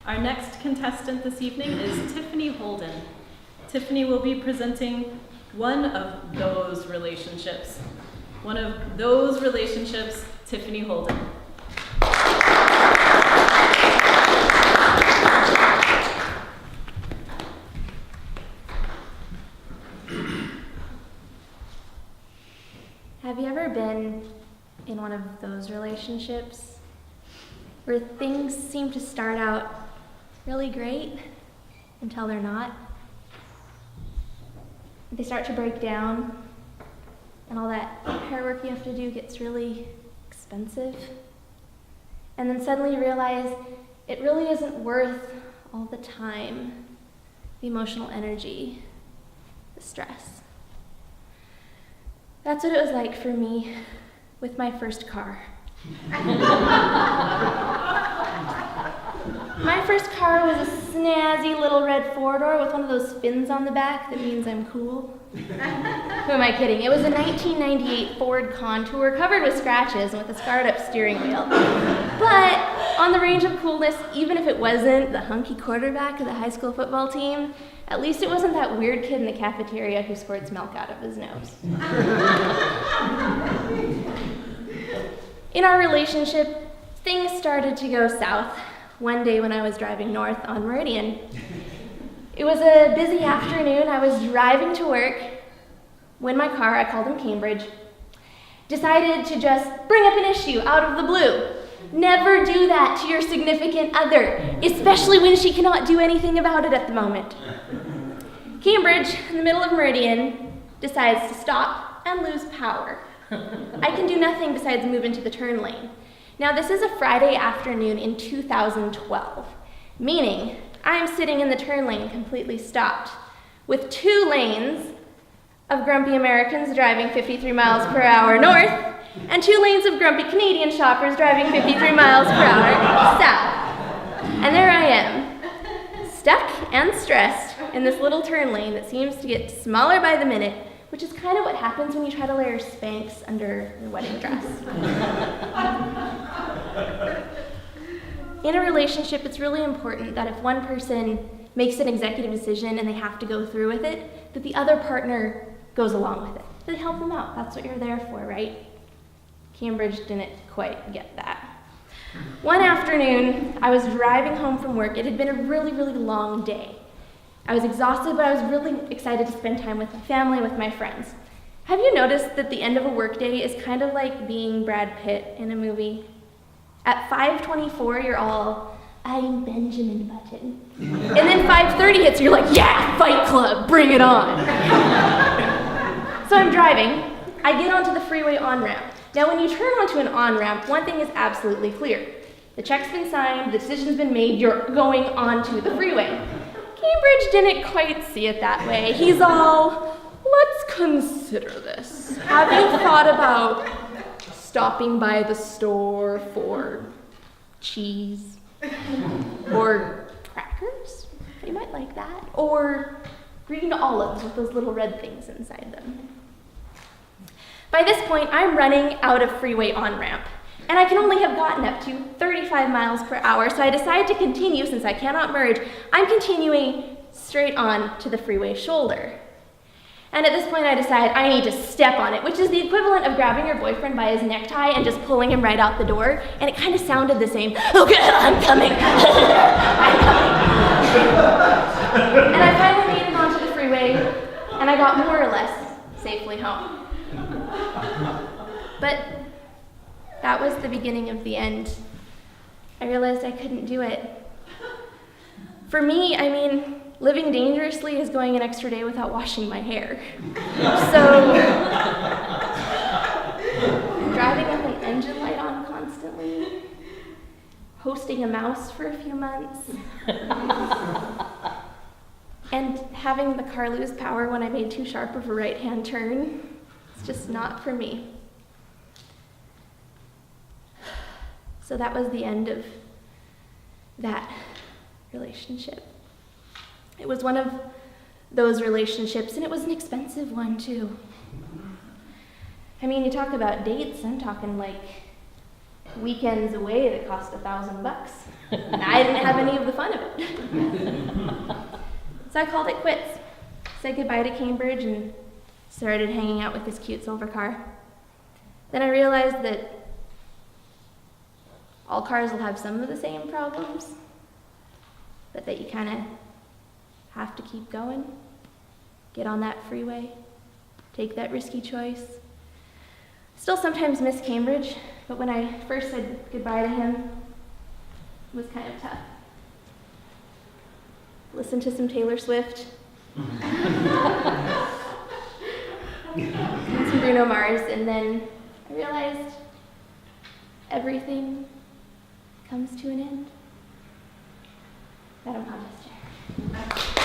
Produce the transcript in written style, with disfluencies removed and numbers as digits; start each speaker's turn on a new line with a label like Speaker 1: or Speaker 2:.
Speaker 1: Our next contestant this evening is Tiffany Holden. Tiffany will be presenting One of Those Relationships. One of Those Relationships, Tiffany Holden.
Speaker 2: Have you ever been in one of those relationships where things seem to start out really great until they're not? They start to break down, and all that hair work you have to do gets really expensive. And then suddenly you realize it really isn't worth all the time, the emotional energy, the stress. That's what it was like for me with my first car. My first car was a snazzy little red four-door with one of those fins on the back that means I'm cool. Who am I kidding? It was a 1998 Ford Contour covered with scratches and with a scarred-up steering wheel. But on the range of coolness, even if it wasn't the hunky quarterback of the high school football team, at least it wasn't that weird kid in the cafeteria who squirts milk out of his nose. In our relationship, things started to go south one day when I was driving north on Meridian. It was a busy afternoon. I was driving to work when my car, I called him Cambridge, decided to just bring up an issue out of the blue. Never do that to your significant other, especially when she cannot do anything about it at the moment. Cambridge, in the middle of Meridian, decides to stop and lose power. I can do nothing besides move into the turn lane. Now, this is a Friday afternoon in 2012, meaning I'm sitting in the turn lane completely stopped, with 2 lanes of grumpy Americans driving 53 miles per hour north, and 2 lanes of grumpy Canadian shoppers driving 53 miles per hour south. And there I am, stuck and stressed in this little turn lane that seems to get smaller by the minute, which is kind of what happens when you try to layer Spanx under your wedding dress. In a relationship, it's really important that if one person makes an executive decision and they have to go through with it, that the other partner goes along with it. They help them out. That's what you're there for, right? Cambridge didn't quite get that. One afternoon, I was driving home from work. It had been a really, really long day. I was exhausted, but I was really excited to spend time with my family, with my friends. Have you noticed that the end of a workday is kind of like being Brad Pitt in a movie? At 5:24, you're all, I'm Benjamin Button. And then 5:30 hits, you're like, yeah, Fight Club, bring it on. So I'm driving. I get onto the freeway on-ramp. Now, when you turn onto an on-ramp, one thing is absolutely clear. The check's been signed, the decision's been made, you're going onto the freeway. Cambridge didn't quite see it that way. He's all, let's consider this. Have you thought about stopping by the store for cheese? Or crackers? You might like that. Or green olives with those little red things inside them. By this point, I'm running out of freeway on-ramp, and I can only have gotten up to 35 miles per hour, so I decide to continue, since I cannot merge, I'm continuing straight on to the freeway shoulder. And at this point, I decide I need to step on it, which is the equivalent of grabbing your boyfriend by his necktie and just pulling him right out the door, and it kind of sounded the same, okay, I'm coming, I'm coming. And I finally made it onto the freeway, and I got more or less safely home. But that was the beginning of the end. I realized I couldn't do it. For me, living dangerously is going an extra day without washing my hair. So, driving with an engine light on constantly, hosting a mouse for a few months, and having the car lose power when I made too sharp of a right-hand turn, it's just not for me. So that was the end of that relationship. It was one of those relationships, and it was an expensive one too. You talk about dates, I'm talking like weekends away that cost $1,000. And I didn't have any of the fun of it. So I called it quits. Said goodbye to Cambridge and started hanging out with this cute silver car. Then I realized that all cars will have some of the same problems, but that you kind of have to keep going, get on that freeway, take that risky choice. Still sometimes miss Cambridge, but when I first said goodbye to him, it was kind of tough. Listened to some Taylor Swift, and some Bruno Mars, and then I realized everything comes to an end. That I'm not just